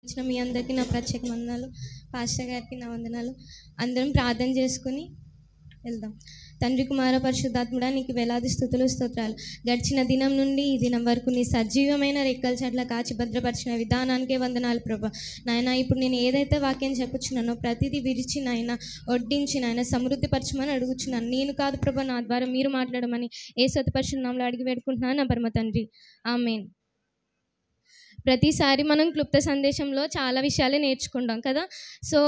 వచ్చిన మీ అందరికీ నా ప్రత్యేక వందనాలు, పాస్టర్ గారికి నా వందనాలు. అందరం ప్రార్థన చేసుకుని వెళ్దాం. తండ్రి, కుమార, పరిశుద్ధాత్ముడా, నీకు వేలాది స్తుతులు స్తోత్రాలు. గడిచిన దినం నుండి ఈ దినం వరకు నీ సజీవమైన రెక్కల చెట్ల కాచి భద్రపరిచిన విధానానికే వందనాలు ప్రభా. నాయన, ఇప్పుడు నేను ఏదైతే వాక్యం చెప్పుచున్నానో ప్రతిదీ విరిచి నాయన వడ్డించి నాయన సమృద్ధిపరచమని అడుగుచున్నాను. నేను కాదు ప్రభా, నా ద్వారా మీరు మాట్లాడమని యేసు పరిశుద్ధ నామములో అడిగి వేడుకుంటున్నాను నా పరమ తండ్రి, ఆమేన్. ప్రతిసారి మనం క్లుప్త సందేశంలో చాలా విషయాలు నేర్చుకుంటాం కదా. సో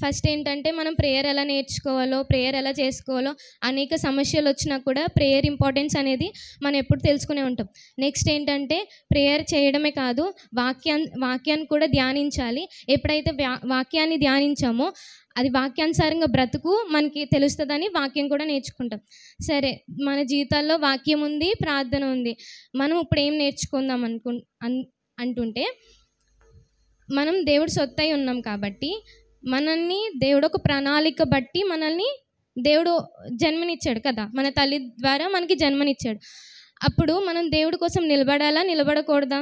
ఫస్ట్ ఏంటంటే మనం ప్రేయర్ ఎలా నేర్చుకోవాలో, ప్రేయర్ ఎలా చేసుకోవాలో, అనేక సమస్యలు వచ్చినా కూడా ప్రేయర్ ఇంపార్టెన్స్ అనేది మనం ఎప్పుడు తెలుసుకునే ఉంటాం. నెక్స్ట్ ఏంటంటే ప్రేయర్ చేయడమే కాదు, వాక్యాన్ని కూడా ధ్యానించాలి. ఎప్పుడైతే వాక్యాన్ని ధ్యానించామో అది వాక్యానుసారంగా బ్రతుకు మనకి తెలుస్తుందని వాక్యం కూడా నేర్చుకుంటాం. సరే, మన జీవితాల్లో వాక్యం ఉంది, ప్రార్థన ఉంది. మనం ఇప్పుడు ఏం నేర్చుకుందాం అంటుంటే, మనం దేవుడు సొత్తై ఉన్నాం కాబట్టి మనల్ని దేవుడు ఒక ప్రణాళిక బట్టి మనల్ని దేవుడు జన్మనిచ్చాడు కదా. మన తల్లి ద్వారా మనకి జన్మనిచ్చాడు. అప్పుడు మనం దేవుడి కోసం నిలబడాలా, నిలబడకూడదా?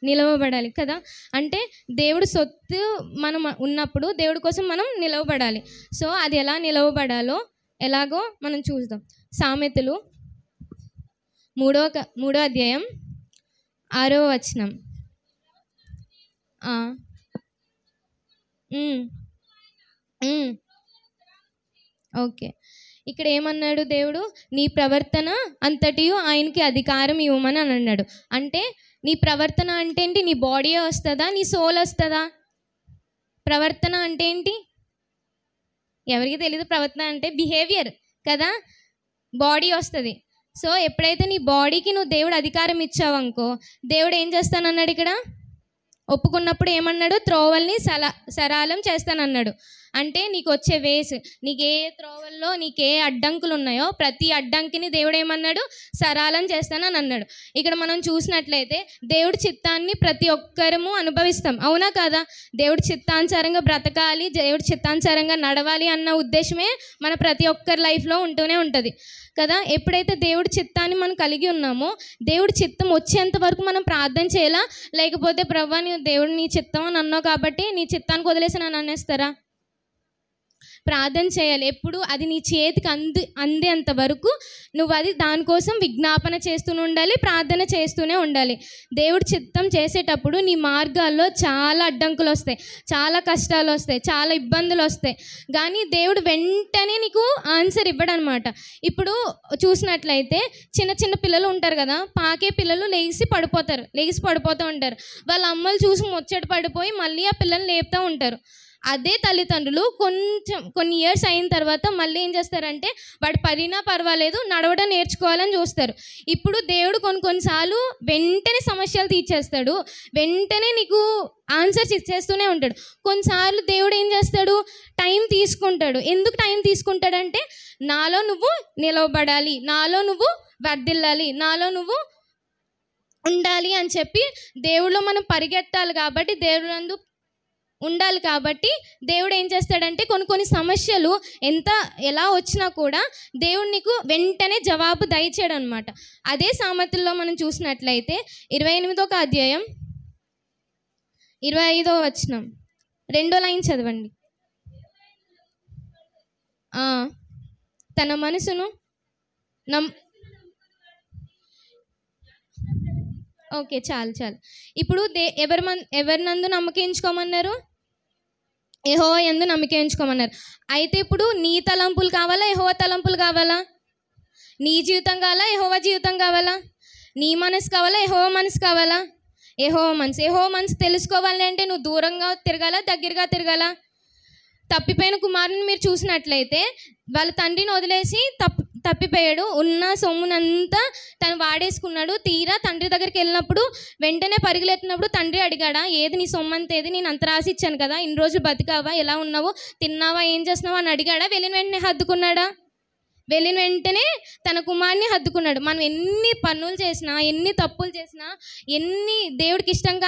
నిలవబడాలి కదా. అంటే దేవుడు సొత్తు మనం ఉన్నప్పుడు దేవుడి కోసం మనం నిలవబడాలి. సో అది ఎలా నిలవబడాలో ఎలాగో మనం చూద్దాం. సామెతలు 3వ అధ్యాయం 6వ వచనం. ఓకే, ఇక్కడ ఏమన్నాడు దేవుడు? నీ ప్రవర్తన అంతటియు ఆయనకి అధికారం ఇవ్వమని అని అన్నాడు. అంటే నీ ప్రవర్తన అంటే ఏంటి? నీ బాడీయే వస్తుందా, నీ సోల్ వస్తుందా? ప్రవర్తన అంటే ఏంటి? ఎవరికి తెలీదు. ప్రవర్తన అంటే బిహేవియర్ కదా. బాడీ వస్తుంది. సో ఎప్పుడైతే నీ బాడీకి నువ్వు దేవుడు అధికారం ఇచ్చావనుకో, దేవుడు ఏం చేస్తానన్నాడు ఇక్కడ? ఒప్పుకున్నప్పుడు ఏమన్నాడు? త్రోవల్ని సరళం చేస్తానన్నాడు. అంటే నీకు వచ్చే వేస్, నీకు ఏ త్రోవల్లో నీకు ఏ అడ్డంకులు ఉన్నాయో ప్రతి అడ్డంకిని దేవుడు ఏమన్నాడు? సరళం చేస్తానని అన్నాడు. ఇక్కడ మనం చూసినట్లయితే దేవుడి చిత్తాన్ని ప్రతి ఒక్కరము అనుభవిస్తాం, అవునా కాదా? దేవుడి చిత్తానుసారంగా బ్రతకాలి, దేవుడి చిత్తానుసారంగా నడవాలి అన్న ఉద్దేశమే మన ప్రతి ఒక్కరి లైఫ్లో ఉంటూనే ఉంటుంది కదా. ఎప్పుడైతే దేవుడి చిత్తాన్ని మనం కలిగి ఉన్నామో, దేవుడి చిత్తం వచ్చేంత వరకు మనం ప్రార్థన చేయాలా? లేకపోతే ప్రభువా దేవుడు నీ చిత్తం అని అన్నావు కాబట్టి నీ చిత్తానికి వదిలేసి నన్ను అనేస్తారా? ప్రార్థన చేయాలి. ఎప్పుడు అది నీ చేతికి అందేంత వరకు నువ్వు అది దానికోసం విజ్ఞాపన చేస్తూనే ఉండాలి, ప్రార్థన చేస్తూనే ఉండాలి. దేవుడి చిత్తం చేసేటప్పుడు నీ మార్గాల్లో చాలా అడ్డంకులు వస్తాయి, చాలా కష్టాలు వస్తాయి, చాలా ఇబ్బందులు వస్తాయి. కానీ దేవుడు వెంటనే నీకు ఆన్సర్ ఇవ్వడనమాట. ఇప్పుడు చూసినట్లయితే చిన్న చిన్న పిల్లలు ఉంటారు కదా, పాకే పిల్లలు లేచి పడిపోతూ ఉంటారు. వాళ్ళ అమ్మలు చూసి ముచ్చట పడిపోయి మళ్ళీ ఆ పిల్లల్ని లేపుతూ ఉంటారు. అదే తల్లిదండ్రులు కొన్ని ఇయర్స్ అయిన తర్వాత మళ్ళీ ఏం చేస్తారంటే, వాడు పడినా పర్వాలేదు, నడవడం నేర్చుకోవాలని చూస్తారు. ఇప్పుడు దేవుడు కొన్నిసార్లు వెంటనే సమస్యలు తీర్చేస్తాడు, వెంటనే నీకు ఆన్సర్స్ ఇచ్చేస్తూనే ఉంటాడు. కొన్నిసార్లు దేవుడు ఏం చేస్తాడు? టైం తీసుకుంటాడు. ఎందుకు టైం తీసుకుంటాడంటే, నాలో నువ్వు నిలవబడాలి, నాలో నువ్వు వర్ధిల్లాలి, నాలో నువ్వు ఉండాలి అని చెప్పి దేవుడిలో మనం పరిగెత్తాలి కాబట్టి, దేవుడు ఉండాలి కాబట్టి దేవుడు ఏం చేస్తాడంటే కొన్ని సమస్యలు ఎలా వచ్చినా కూడా దేవుడు నీకు వెంటనే జవాబు దయచేయడం అనమాట. అదే సామెతల్లో మనం చూసినట్లయితే 28వ అధ్యాయం 25వ వచనం 2వ లైన్ చదవండి. తన మనసును ఓకే, చాలు. ఇప్పుడు ఎవరినందు నమ్మకించుకోమన్నారు? యెహోవా యందు నమ్మకించుకోమన్నారు. అయితే ఇప్పుడు నీ తలంపులు కావాలా, యెహోవా తలంపులు కావాలా? నీ జీవితం కావాలా, యెహోవా జీవితం కావాలా? నీ మనసు కావాలా, యెహోవా మనసు కావాలా? యెహోవా మనసు తెలుసుకోవాలి అంటే నువ్వు దూరంగా తిరగాల, దగ్గరగా తిరగాల? తప్పిపోయిన కుమారుని మీరు చూసినట్లయితే వాళ్ళ తండ్రిని వదిలేసి తప్పిపోయాడు. ఉన్న సొమ్మునంతా తను వాడేసుకున్నాడు. తీరా తండ్రి దగ్గరికి వెళ్ళినప్పుడు వెంటనే పరుగులెట్టినప్పుడు తండ్రి అడిగాడా, ఏది నీ సొమ్ము అంత, ఏది నేను అంత రాసి ఇచ్చాను కదా, ఇన్ని రోజులు బతికావా, ఎలా ఉన్నావు, తిన్నావా, ఏం చేస్తున్నావు అని అడిగాడా? వెళ్ళిన వెంటనే హద్దుకున్నాడా? వెళ్ళిన వెంటనే తన కుమారుని హద్దుకున్నాడు. మనం ఎన్ని పనులు చేసినా, ఎన్ని తప్పులు చేసినా, ఎన్ని దేవుడికి ఇష్టం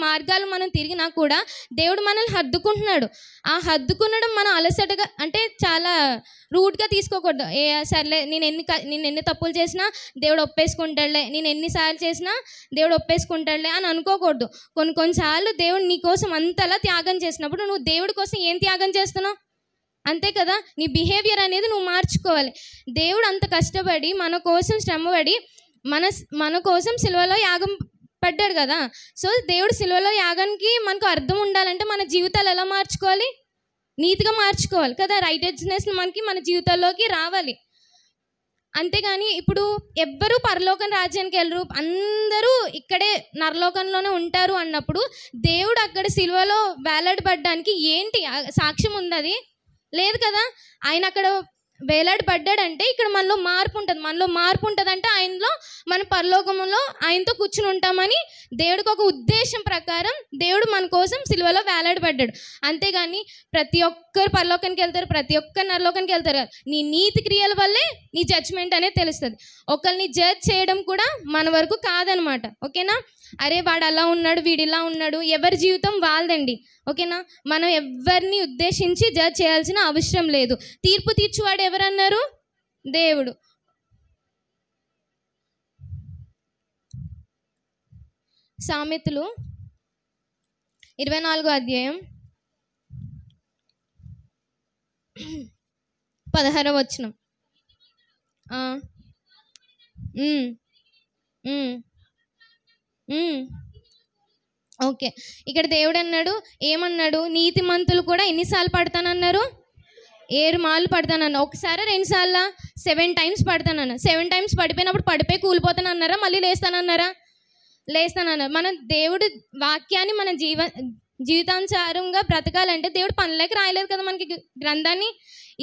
మార్గాలు మనం తిరిగినా కూడా దేవుడు మనల్ని హద్దుకుంటున్నాడు. ఆ హద్దుకునడం మనం అలసటగా అంటే చాలా రూట్గా తీసుకోకూడదు. సర్లే నేను ఎన్ని తప్పులు చేసినా దేవుడు ఒప్పేసుకుంటాడులే, నేను ఎన్నిసార్లు చేసినా దేవుడు ఒప్పేసుకుంటాడులే అని అనుకోకూడదు. కొన్నిసార్లు దేవుడు నీ కోసం అంతలా త్యాగం చేసినప్పుడు నువ్వు దేవుడి కోసం ఏం త్యాగం చేస్తున్నావు? అంతే కదా, నీ బిహేవియర్ అనేది నువ్వు మార్చుకోవాలి. దేవుడు అంత కష్టపడి మన కోసం శ్రమపడి మన కోసం సిలువలో యాగం పడ్డాడు కదా. సో దేవుడు సిలువలో యాగానికి మనకు అర్థం ఉండాలంటే మన జీవితాలు ఎలా మార్చుకోవాలి? నీతిగా మార్చుకోవాలి కదా. రైటెస్నెస్ మనకి మన జీవితాల్లోకి రావాలి. అంతేగాని ఇప్పుడు ఎవ్వరూ పరలోకం రాజ్యానికి వెళ్ళరు, అందరూ ఇక్కడే నరలోకంలోనే ఉంటారు అన్నప్పుడు దేవుడు అక్కడ సిలువలో వేలాడబడ్డానికి ఏంటి సాక్ష్యం ఉంది? అది లేదు కదా. ఆయన అక్కడ వేలాడబడ్డాడంటే ఇక్కడ మనలో మార్పు ఉంటుంది. మనలో మార్పు ఉంటుందంటే ఆయనలో మన పరలోకంలో ఆయనతో కూర్చుని ఉంటామని దేవుడికి ఒక ఉద్దేశం ప్రకారం దేవుడు మన కోసం సిలువలో వేలాడబడ్డాడు. అంతేగాని ప్రతి ఒక్కరు పరలోకానికి వెళ్తారు, ప్రతి ఒక్కరు నరలోకానికి వెళ్తారు. నీ నీతి క్రియల వల్లే నీ జడ్జ్మెంట్ అనేది తెలుస్తుంది. ఒకరిని జడ్జ్ చేయడం కూడా మన వరకు కాదనమాట. ఓకేనా? అరే వాడు అలా ఉన్నాడు, వీడు ఇలా ఉన్నాడు, ఎవరి జీవితం వాళ్ళదండి. ఓకేనా? మనం ఎవరిని ఉద్దేశించి జడ్జ్ చేయాల్సిన అవసరం లేదు. తీర్పు తీర్చువాడు ఎవరన్నారు? దేవుడు. సామెతలు 24వ అధ్యాయం 16వ వచనం. ఓకే, ఇక్కడ దేవుడు అన్నాడు, ఏమన్నాడు? నీతిమంతులు కూడా ఎన్నిసార్లు పడతానన్నారు? 7 మార్లు పడతానన్నా. ఒకసారి 2 సార్లా? 7 టైమ్స్ పడతానన్నా. 7 టైమ్స్ పడిపోయినప్పుడు పడిపోయి కూలిపోతానన్నారా? మళ్ళీ లేస్తానన్నారా? లేస్తానన్నారు. మన దేవుడు వాక్యాన్ని మన జీవితానుసారంగా బ్రతకాలంటే దేవుడు పనులకి రాయలేదు కదా మనకి గ్రంథాన్ని.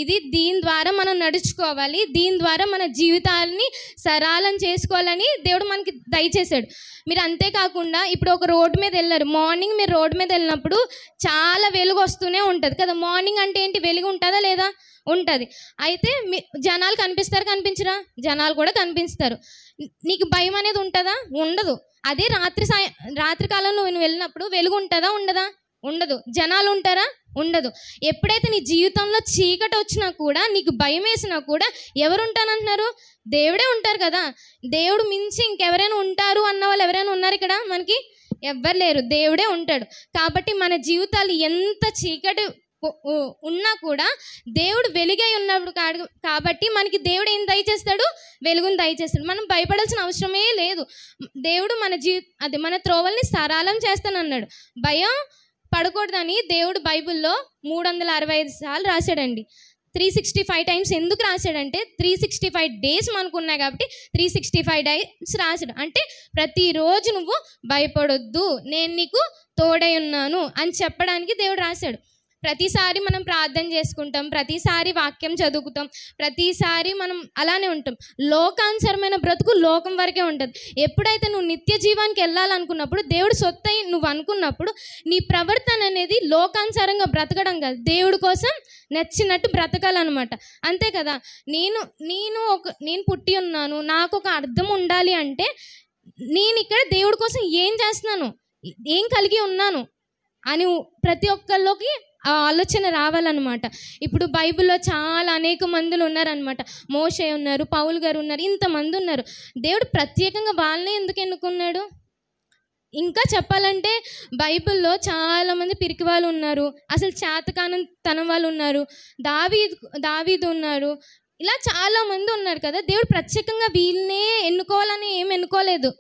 ఇది దీని ద్వారా మనం నడుచుకోవాలి, దీని ద్వారా మన జీవితాలని సరళం చేసుకోవాలని దేవుడు మనకి దయచేశాడు. మీరు అంతేకాకుండా ఇప్పుడు ఒక రోడ్డు మీద వెళ్ళారు, మార్నింగ్ మీరు రోడ్డు మీద వెళ్ళినప్పుడు చాలా వెలుగు వస్తూనే ఉంటుంది కదా. మార్నింగ్ అంటే ఏంటి? వెలుగు ఉంటుందా లేదా? ఉంటుంది. అయితే జనాలు కనిపిస్తారు, కనిపించరా? జనాలు కూడా కనిపిస్తారు. నీకు భయం అనేది ఉంటుందా? ఉండదు. అదే రాత్రి కాలంలో నువ్వు వెళ్ళినప్పుడు వెలుగు ఉంటుందా? ఉండదా? ఉండదు. జనాలు ఉంటారా? ఉండదు. ఎప్పుడైతే నీ జీవితంలో చీకటి వచ్చినా కూడా, నీకు భయం వేసినా కూడా ఎవరు ఉంటానంటున్నారు? దేవుడే ఉంటారు కదా. దేవుడు మించి ఇంకెవరైనా ఉంటారు అన్న వాళ్ళు ఎవరైనా ఉన్నారు ఇక్కడ? మనకి ఎవ్వరు లేరు, దేవుడే ఉంటాడు. కాబట్టి మన జీవితాలు ఎంత చీకటి ఉన్నా కూడా దేవుడు వెలుగై ఉన్నప్పుడు కాబట్టి మనకి దేవుడు ఏం దయచేస్తాడు? వెలుగుని దయచేస్తాడు. మనం భయపడాల్సిన అవసరమే లేదు. దేవుడు మన త్రోవల్ని సరళం చేస్తానన్నాడు. భయం పడకూడదని దేవుడు బైబిల్లో 365 సార్లు రాశాడండి. 365 టైమ్స్ ఎందుకు రాశాడంటే 365 డేస్ మనకు ఉన్నాయి కాబట్టి 365 డేస్ రాశాడు. అంటే ప్రతిరోజు నువ్వు భయపడొద్దు, నేను నీకు తోడై ఉన్నాను అని చెప్పడానికి దేవుడు రాశాడు. ప్రతిసారి మనం ప్రార్థన చేసుకుంటాం, ప్రతిసారి వాక్యం చదువుకుంటాం, ప్రతిసారి మనం అలానే ఉంటాం. లోకానుసరమైన బ్రతుకు లోకం వరకే ఉంటుంది. ఎప్పుడైతే నువ్వు నిత్య జీవానికి వెళ్ళాలనుకున్నప్పుడు, దేవుడు సొత్తై నువ్వు అనుకున్నప్పుడు, నీ ప్రవర్తన అనేది లోకానుసారంగా బ్రతకడం కాదు, దేవుడి కోసం నచ్చినట్టు బ్రతకాలన్నమాట. అంతే కదా. నేను పుట్టి ఉన్నాను, నాకు ఒక అర్థం ఉండాలి అంటే నేను ఇక్కడ దేవుడి కోసం ఏం చేస్తున్నాను, ఏం కలిగి ఉన్నాను అని ప్రతి ఒక్కళ్ళకి ఆ ఆలోచన రావాలన్నమాట. ఇప్పుడు బైబిల్లో చాలా అనేక మందులు ఉన్నారనమాట. మోషే ఉన్నారు, పౌలు గారు ఉన్నారు, ఇంతమంది ఉన్నారు. దేవుడు ప్రత్యేకంగా వాళ్ళనే ఎందుకు ఎన్నుకున్నాడు? ఇంకా చెప్పాలంటే బైబిల్లో చాలామంది పిరికి వాళ్ళు ఉన్నారు, అసలు చేతకానితనం వాళ్ళు ఉన్నారు, దావీదు ఉన్నారు, ఇలా చాలామంది ఉన్నారు కదా. దేవుడు ప్రత్యేకంగా వీళ్ళనే ఎన్నుకోవాలని ఏం ఎన్నుకోలేదు.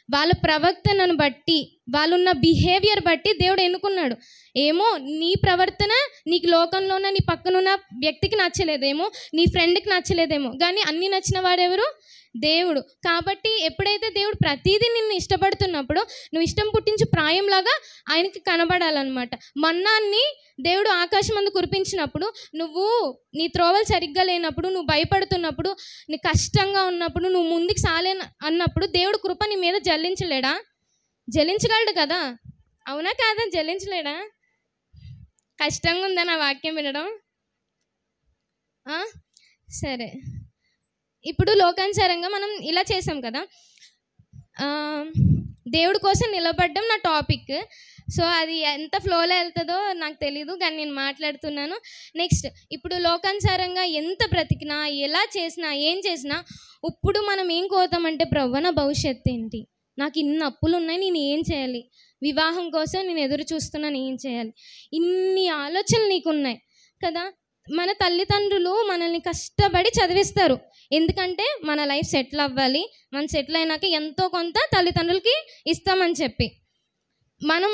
వాళ్ళ ప్రవర్తనను బట్టి, వాళ్ళున్న బిహేవియర్ బట్టి దేవుడు ఎన్నుకున్నాడు. ఏమో నీ ప్రవర్తన నీకు లోకంలో ఉన్న నీ పక్కనున్న వ్యక్తికి నచ్చలేదేమో, నీ ఫ్రెండ్కి నచ్చలేదేమో, కానీ అన్నీ నచ్చిన వాడెవరు? దేవుడు. కాబట్టి ఎప్పుడైతే దేవుడు ప్రతిదీ నిన్ను ఇష్టపడుతున్నప్పుడు నువ్వు ఇష్టం పుట్టించి ప్రాయంలాగా ఆయనకి కనబడాలన్నమాట. మన్నాన్ని దేవుడు ఆకాశం అందు కురిపించినప్పుడు, నువ్వు నీ త్రోవలు సరిగ్గా లేనప్పుడు, నువ్వు భయపడుతున్నప్పుడు, నీ కష్టంగా ఉన్నప్పుడు, నువ్వు ముందుకు సాలే అన్నప్పుడు దేవుడు కృప నీ మీద జల్లించలేడా? జల్లించగలడు కదా. అవునా కాదా? జల్లించలేడా? కష్టంగా ఉందా నా వాక్యం వినడం? సరే, ఇప్పుడు లోకానుసారంగా మనం ఇలా చేసాం కదా. దేవుడి కోసం నిలబడడం నా టాపిక్. సో అది ఎంత ఫ్లోలో వెళ్తుందో నాకు తెలీదు, కానీ నేను మాట్లాడుతున్నాను. నెక్స్ట్, ఇప్పుడు లోకానుసారంగా ఎంత బ్రతికినా, ఎలా చేసినా, ఏం చేసినా, ఇప్పుడు మనం ఏం కోరుతామంటే, ప్రభువా నా భవిష్యత్తు ఏంటి, నాకు ఇన్ని అప్పులు ఉన్నాయి, నేను ఏం చేయాలి, వివాహం కోసం నేను ఎదురు చూస్తున్నాను, ఏం చేయాలి, ఇన్ని ఆలోచనలు నీకున్నాయి కదా. మన తల్లిదండ్రులు మనల్ని కష్టపడి చదివిస్తారు, ఎందుకంటే మన లైఫ్ సెటిల్ అవ్వాలి, మనం సెటిల్ అయినాక ఎంతో కొంత తల్లిదండ్రులకి ఇస్తామని చెప్పి.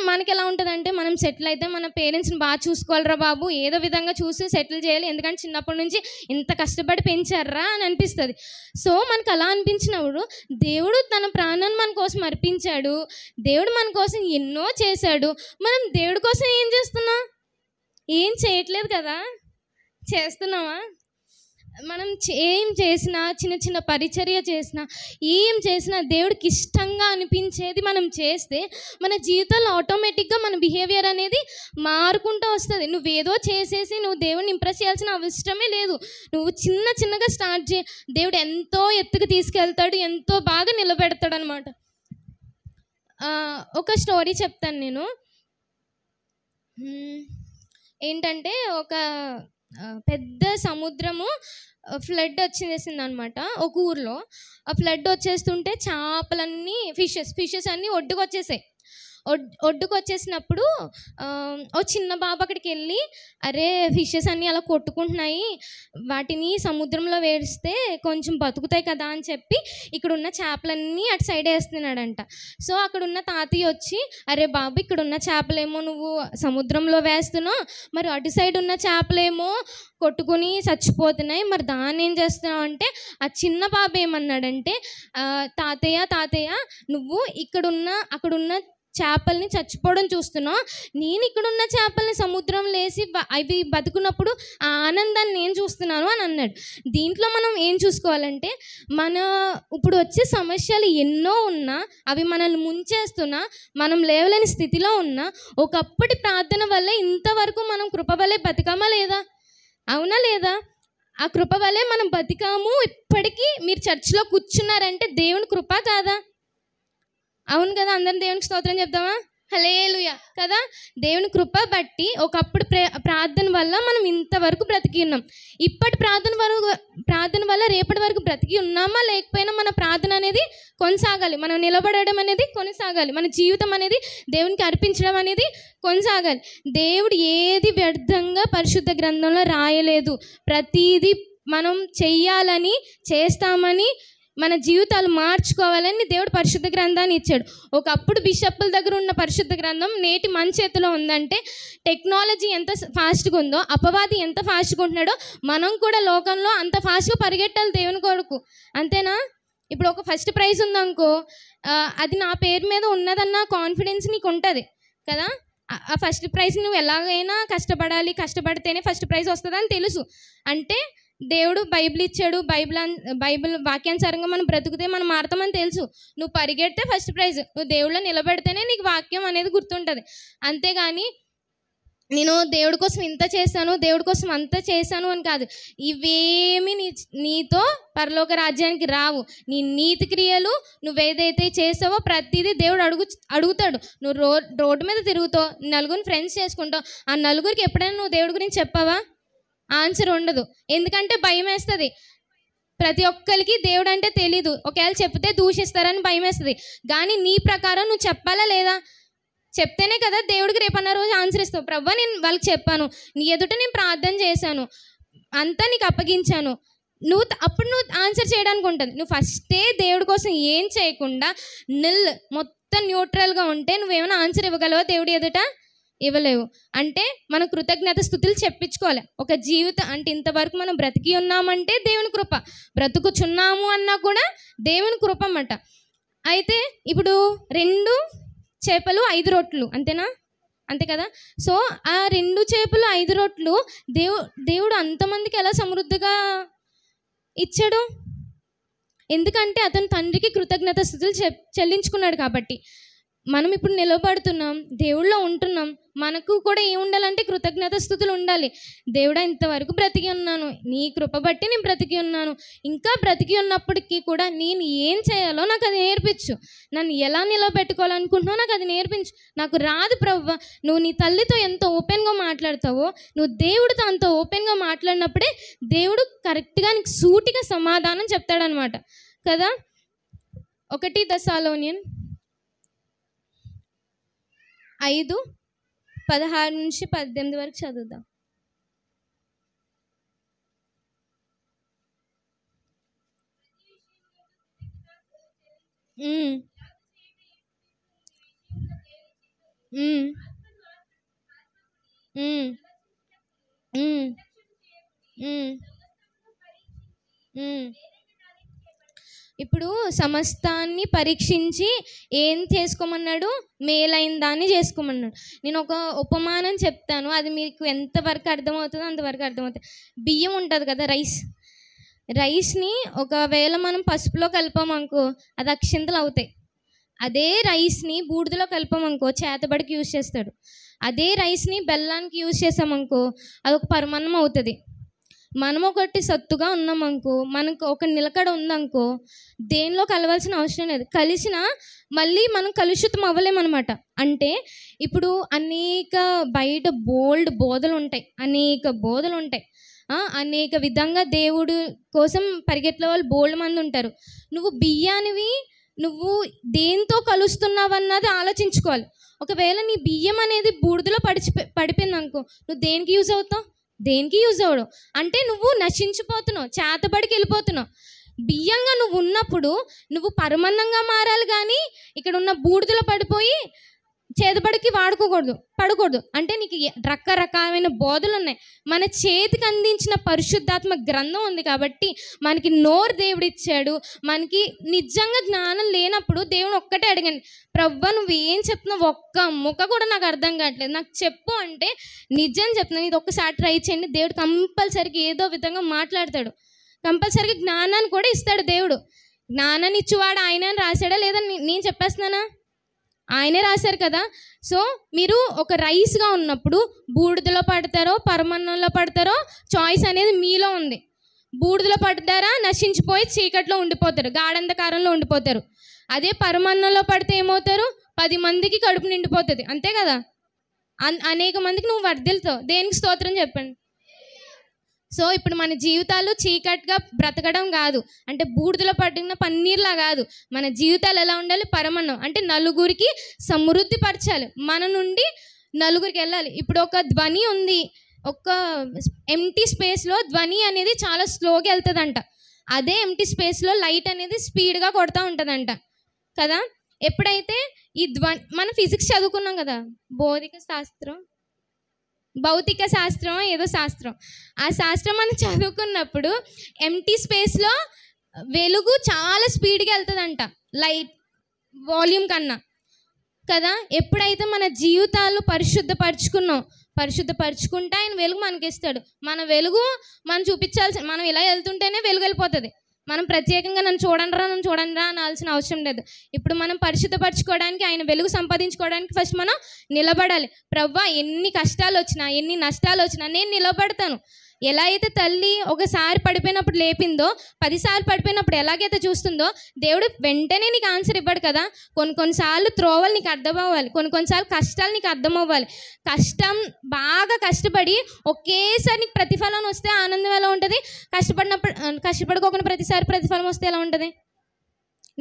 మనకి ఎలా ఉంటుందంటే, మనం సెటిల్ అయితే మన పేరెంట్స్ని బాగా చూసుకోవాలరా బాబు, ఏదో విధంగా చూసి సెటిల్ చేయాలి, ఎందుకంటే చిన్నప్పటి నుంచి ఇంత కష్టపడి పెంచారా అని అనిపిస్తుంది. సో మనకు అలా అనిపించినప్పుడు దేవుడు తన ప్రాణాన్ని మన కోసం అర్పించాడు, దేవుడు మన కోసం ఎన్నో చేశాడు. మనం దేవుడి కోసం ఏం చేస్తున్నాం? ఏం చేయట్లేదు కదా. చేస్తున్నావా? మనం ఏం చేసినా, చిన్న చిన్న పరిచర్య చేసినా, ఏం చేసినా దేవుడికి ఇష్టంగా అనిపించేది మనం చేస్తే మన జీవితంలో ఆటోమేటిక్గా మన బిహేవియర్ అనేది మారుకుంటూ వస్తుంది. నువ్వేదో చేసేసి నువ్వు దేవుడిని ఇంప్రెస్ చేయాల్సిన అవసరమే లేదు. నువ్వు చిన్న చిన్నగా స్టార్ట్ చేయి, దేవుడు ఎంతో ఎత్తుకు తీసుకెళ్తాడు, ఎంతో బాగా నిలబెడతాడు అనమాట. ఒక స్టోరీ చెప్తాను నేను. ఏంటంటే, ఒక పెద్ద సముద్రము ఫ్లడ్ వచ్చేసింది అనమాట ఒక ఊర్లో. ఆ ఫ్లడ్ వచ్చేస్తుంటే చేపలన్నీ ఫిషెస్ అన్నీ ఒడ్డుకు వచ్చేసాయి. ఒడ్డుకు వచ్చేసినప్పుడు ఓ చిన్న బాబు అక్కడికి వెళ్ళి, అరే ఫిషెస్ అన్నీ అలా కొట్టుకుంటున్నాయి, వాటిని సముద్రంలో వేస్తే కొంచెం బతుకుతాయి కదా అని చెప్పి ఇక్కడున్న చేపలన్నీ అటు సైడ్ వేస్తున్నాడంట. సో అక్కడున్న తాతయ్య వచ్చి, అరే బాబు ఇక్కడున్న చేపలేమో నువ్వు సముద్రంలో వేస్తున్నావు, మరి అటు సైడ్ ఉన్న చేపలేమో కొట్టుకుని చచ్చిపోతున్నాయి, మరి దాన్ని ఏం చేస్తున్నావు అంటే, ఆ చిన్న బాబు ఏమన్నాడంటే, తాతయ్య నువ్వు అక్కడున్న చేపల్ని చచ్చిపోవడం చూస్తున్నావు, నేను ఇక్కడున్న చేపల్ని సముద్రంలో వేసి అవి బతుకున్నప్పుడు ఆ ఆనందాన్ని నేను చూస్తున్నాను అని అన్నాడు. దీంట్లో మనం ఏం చూసుకోవాలంటే, ఇప్పుడు వచ్చే సమస్యలు ఎన్నో ఉన్నా, అవి మనల్ని ముంచేస్తున్నా, మనం లేవలేని స్థితిలో ఉన్నా, ఒకప్పటి ప్రార్థన వల్ల ఇంతవరకు మనం కృప వల్లే బతికామా లేదా? అవునా లేదా? ఆ కృప వల్లే మనం బతికాము. ఇప్పటికీ మీరు చర్చిలో కూర్చున్నారంటే దేవుని కృప కాదా? అవును కదా. అందరం దేవునికి స్తోత్రం చెప్దామా? హల్లెలూయా కదా. దేవుని కృప బట్టి ఒకప్పుడు ప్రార్థన వల్ల మనం ఇంతవరకు బ్రతికి ఉన్నాం. ఇప్పటి ప్రార్థన వల్ల రేపటి వరకు బ్రతికి ఉన్నామా లేకపోయినా మన ప్రార్థన అనేది కొనసాగాలి, మనం నిలబడడం అనేది కొనసాగాలి, మన జీవితం అనేది దేవునికి అర్పించడం అనేది కొనసాగాలి. దేవుడు ఏది వ్యర్థంగా పరిశుద్ధ గ్రంథంలో రాయలేదు. ప్రతిదీ మనం చెయ్యాలని, చేస్తామని, మన జీవితాలు మార్చుకోవాలని దేవుడు పరిశుద్ధ గ్రంథాన్ని ఇచ్చాడు. ఒకప్పుడు బిషప్పుల దగ్గర ఉన్న పరిశుద్ధ గ్రంథం నేటి మన చేతిలో ఉందంటే, టెక్నాలజీ ఎంత ఫాస్ట్గా ఉందో, అపవాది ఎంత ఫాస్ట్గా ఉంటున్నాడో, మనం కూడా లోకంలో అంత ఫాస్ట్గా పరిగెట్టాలి దేవుని కొరకు. అంతేనా? ఇప్పుడు ఒక ఫస్ట్ ప్రైజ్ ఉందనుకో, అది నా పేరు మీద ఉన్నదన్న కాన్ఫిడెన్స్ నీకు ఉంటుంది కదా. ఆ ఫస్ట్ ప్రైజ్ నువ్వు ఎలాగైనా కష్టపడాలి, కష్టపడితేనే ఫస్ట్ ప్రైజ్ వస్తుందని తెలుసు. అంటే దేవుడు బైబిల్ ఇచ్చాడు, బైబిల్ వాక్యానుసారంగా మనం బ్రతుకుతే మనం మారుతామని తెలుసు. నువ్వు పరిగెడితే ఫస్ట్ ప్రైజ్, నువ్వు దేవుళ్ళో నిలబెడితేనే నీకు వాక్యం అనేది గుర్తుంటుంది. అంతేగాని నేను దేవుడి కోసం ఇంత చేశాను, దేవుడి కోసం అంత చేశాను అని కాదు. ఇవేమి నీతో పరలోక రాజ్యానికి రావు. నీ నీతి క్రియలు నువ్వేదైతే చేసావో ప్రతిదీ దేవుడు అడుగుతాడు. నువ్వు రోడ్డు మీద తిరుగుతావు, నలుగురిని ఫ్రెండ్స్ చేసుకుంటావు, ఆ నలుగురికి ఎప్పుడైనా నువ్వు దేవుడి గురించి చెప్పావా? ఆన్సర్ ఉండదు. ఎందుకంటే భయం వేస్తుంది. ప్రతి ఒక్కరికి దేవుడు అంటే తెలీదు, ఒకవేళ చెప్తే దూషిస్తారని భయం వేస్తుంది. కానీ నీ ప్రకారం నువ్వు చెప్పాలా లేదా? చెప్తేనే కదా దేవుడికి రేపన్న రోజు ఆన్సర్ ఇస్తావు. ప్రభువా నేను వాళ్ళకి చెప్పాను, నీ ఎదుట నేను ప్రార్థన చేశాను, అంతా నీకు అప్పగించాను, అప్పుడు నువ్వు ఆన్సర్ చేయడానికి ఉంటుంది. నువ్వు ఫస్టే దేవుడి కోసం ఏం చేయకుండా మొత్తం న్యూట్రల్గా ఉంటే నువ్వేమైనా ఆన్సర్ ఇవ్వగలవా దేవుడి ఎదుట? ఇవ్వలేవు. అంటే మన కృతజ్ఞత స్థుతులు చెప్పించుకోవాలి. ఒక జీవితం అంటే ఇంతవరకు మనం బ్రతికి ఉన్నామంటే దేవుని కృప, బ్రతుకుచున్నాము అన్నా కూడా దేవుని కృప అన్నమాట. అయితే ఇప్పుడు 2 చేపలు 5 రొట్లు అంతేనా? అంతే కదా. సో ఆ 2 చేపలు 5 రొట్లు దేవుడు అంతమందికి ఎలా సమృద్ధిగా ఇచ్చాడు? ఎందుకంటే అతను తండ్రికి కృతజ్ఞత స్థుతులు చెల్లించుకున్నాడు కాబట్టి. మనం ఇప్పుడు నిలబడుతున్నాం, దేవుళ్ళో ఉంటున్నాం. మనకు కూడా ఏం ఉండాలంటే కృతజ్ఞత స్థుతులు ఉండాలి. దేవుడా, ఇంతవరకు బ్రతికి ఉన్నాను, నీ కృప బట్టి నేను బ్రతికి ఉన్నాను. ఇంకా బ్రతికి ఉన్నప్పటికీ కూడా నేను ఏం చేయాలో నాకు అది నేర్పించు. నన్ను ఎలా నిలబెట్టుకోవాలనుకుంటున్నావు నాకు అది నేర్పించు. నాకు రాదు ప్రభువా. నువ్వు నీ తల్లితో ఎంత ఓపెన్గా మాట్లాడతావో, నువ్వు దేవుడితో అంత ఓపెన్గా మాట్లాడినప్పుడే దేవుడు కరెక్ట్గా నీకు సూటిగా సమాధానం చెప్తాడనమాట కదా. 1 Thessalonians 5:16-18 వరకు చదువుదాం. ఇప్పుడు సమస్తాన్ని పరీక్షించి ఏం చేసుకోమన్నాడు? మేలైన దాన్ని చేసుకోమన్నాడు. నేను ఒక ఉపమానం చెప్తాను, అది మీకు ఎంతవరకు అర్థమవుతుందో అంతవరకు అర్థమవుతుంది. బియ్యం ఉంటుంది కదా, రైస్ని ఒకవేళ మనం పసుపులో కలిపామనుకో అది అక్షింతలు అవుతాయి. అదే రైస్ని బూడిదలో కలిపామనుకో చేతబడికి యూజ్ చేస్తాడు. అదే రైస్ని బెల్లానికి యూజ్ చేసామనుకో అదొక పరమాన్నం అవుతుంది. మనం ఒకటి సత్తుగా ఉన్నామనుకో, మనకు ఒక నిలకడ ఉందనుకో, దేనిలో కలవాల్సిన అవసరం లేదు. కలిసినా మళ్ళీ మనం కలుషితం అవ్వలేమన్నమాట. అంటే ఇప్పుడు అనేక బయట బోధలు ఉంటాయి, అనేక విధంగా దేవుడు కోసం పరిగెట్లే వాళ్ళు బోల్డ్ మంది ఉంటారు. నువ్వు బియ్యానివి నువ్వు దేంతో కలుస్తున్నావన్నది ఆలోచించుకోవాలి. ఒకవేళ నీ బియ్యం అనేది బూడిదలో పడిపోయింది అనుకో, నువ్వు దేనికి యూజ్ అవుతావు? దేనికి యూజ్ అవ్వడు. అంటే నువ్వు నశించిపోతున్నావు, చేతబడికి వెళ్ళిపోతున్నావు. బియ్యంగా నువ్వు ఉన్నప్పుడు నువ్వు పరమాన్నంగా మారాలి, కానీ ఇక్కడ ఉన్న బూడిదలో పడిపోయి చేతబడికి పడకూడదు. అంటే నీకు రకరకాలమైన బోధలు ఉన్నాయి. మన చేతికి అందించిన పరిశుద్ధాత్మ గ్రంథం ఉంది కాబట్టి మనకి నోరు దేవుడు ఇచ్చాడు. మనకి నిజంగా జ్ఞానం లేనప్పుడు దేవుడు ఒక్కటే అడగండి, ప్రవ్వా నువ్వు ఏం చెప్తున్నావు, ఒక్క ముక్క కూడా నాకు అర్థం కావట్లేదు, నాకు చెప్పు అంటే నిజం చెప్తున్నాను. ఇది ఒక్కసారి ట్రై చేయండి, దేవుడు కంపల్సరీగా ఏదో విధంగా మాట్లాడతాడు. కంపల్సరీగా జ్ఞానాన్ని కూడా ఇస్తాడు దేవుడు. జ్ఞానాన్ని ఇచ్చేవాడు ఆయన అని రాశాడా లేదా నేను చెప్పేస్తున్నానా? ఆయనే రాశారు కదా. సో మీరు ఒక రైస్గా ఉన్నప్పుడు బూడిదలో పడతారో పరమాన్నంలో పడతారో చాయిస్ అనేది మీలో ఉంది. బూడిదలో పడతారా, నశించిపోయి చీకట్లో ఉండిపోతారు, గాఢంధకారంలో ఉండిపోతారు. అదే పరమాన్నంలో పడితే ఏమవుతారు? 10 మందికి కడుపు నిండిపోతుంది, అంతే కదా. అనేక మందికి నువ్వు వర్ధిల్తావు. దేనికి స్తోత్రం చెప్పండి. సో ఇప్పుడు మన జీవితాలు చీకటిగా బ్రతకడం కాదు, అంటే బూడిదలో పడిన పన్నీర్లా కాదు. మన జీవితాలు ఎలా ఉండాలి? పరమన్నం, అంటే నలుగురికి సమృద్ధి పరచాలి, మన నుండి నలుగురికి వెళ్ళాలి. ఇప్పుడు ఒక ధ్వని ఉంది, ఒక ఎంటీ స్పేస్లో ధ్వని అనేది చాలా స్లోగా వెళ్తుందంట. అదే ఎంటీ స్పేస్లో లైట్ అనేది స్పీడ్గా కొడతా ఉంటుందంట కదా. ఎప్పుడైతే ఈ ధ్వని, మనం ఫిజిక్స్ చదువుకున్నాం కదా, భౌతిక శాస్త్రం ఏదో శాస్త్రం, ఆ శాస్త్రం మనం చదువుకున్నప్పుడు ఎంటీ స్పేస్లో వెలుగు చాలా స్పీడ్గా వెళ్తుందంట వాల్యూమ్ కన్నా కదా. ఎప్పుడైతే మన జీవితాలు పరిశుద్ధపరచుకుంటే ఆయన వెలుగు మనకిస్తాడు. మన వెలుగు మనం చూపించాల్సి, మనం ఇలా వెళ్తుంటేనే వెలుగు వెళ్ళిపోతుంది. మనం ప్రత్యేకంగా నన్ను చూడండిరా అనాల్సిన అవసరం లేదు. ఇప్పుడు మనం పరిశుద్ధపరచుకోవడానికి, ఆయన వెలుగు సంపాదించుకోవడానికి ఫస్ట్ మనం నిలబడాలి. ప్రవ్వా ఎన్ని కష్టాలు వచ్చినా, ఎన్ని నష్టాలు వచ్చినా నేను నిలబడతాను. ఎలా అయితే తల్లి ఒకసారి పడిపోయినప్పుడు లేపిందో, 10 సార్లు పడిపోయినప్పుడు ఎలాగైతే చూస్తుందో, దేవుడు వెంటనే నీకు ఆన్సర్ ఇవ్వడు కదా. కొన్నిసార్లు త్రోవలు నీకు అర్థం అవ్వాలి, కొన్నిసార్లు కష్టాలు నీకు అర్థం అవ్వాలి. బాగా కష్టపడి ఒకేసారి నీకు ప్రతిఫలం వస్తే ఆనందం ఎలా ఉంటుంది? కష్టపడుకోకుండా ప్రతిసారి ప్రతిఫలం వస్తే ఎలా ఉంటుంది?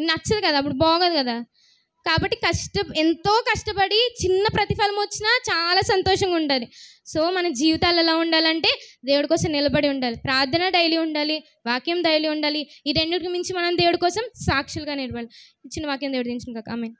నచ్చదు కదా, అప్పుడు బాగోదు కదా. కాబట్టి ఎంతో కష్టపడి చిన్న ప్రతిఫలం వచ్చినా చాలా సంతోషంగా ఉండాలి. సో మన జీవితాలు ఎలా ఉండాలంటే దేవుడి కోసం నిలబడి ఉండాలి, ప్రార్థన డైలీ ఉండాలి, వాక్యం డైలీ ఉండాలి. ఈ రెండింటికి మించి మనం దేవుడి కోసం సాక్షులుగా నిలబడాలి. ఇచ్చిన వాక్యం దేవుడు దించిన కాక ఆమేన్.